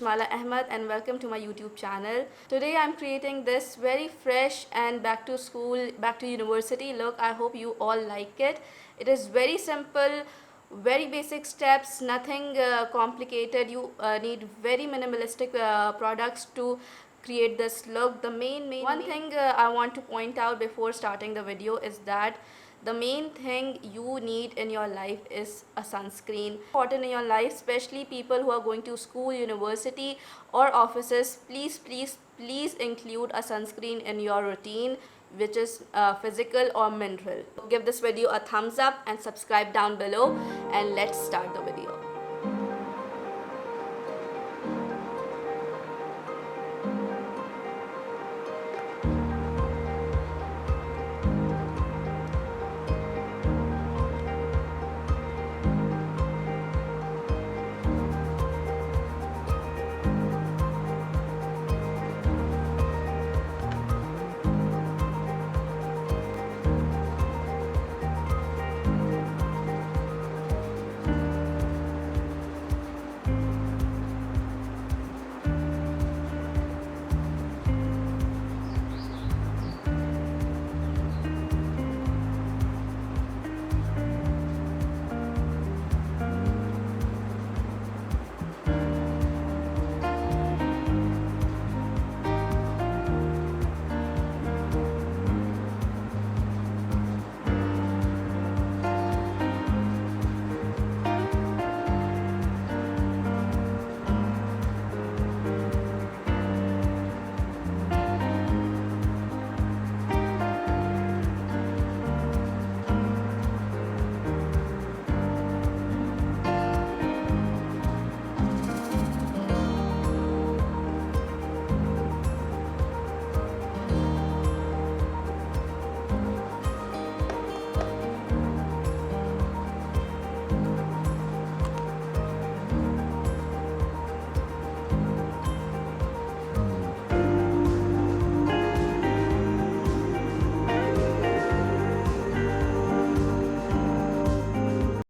Mala Ahmed and welcome to my YouTube channel. Today I'm creating this very fresh and back to school, back to university look. I hope you all like it. It is very simple, very basic steps, nothing complicated. You need very minimalistic products to create this look. The main one thing I want to point out before starting the video is that the main thing you need in your life is a sunscreen. Important in your life, especially people who are going to school, university or offices. Please include a sunscreen in your routine, which is physical or mineral. Give this video a thumbs up and subscribe down below, and let's start the video.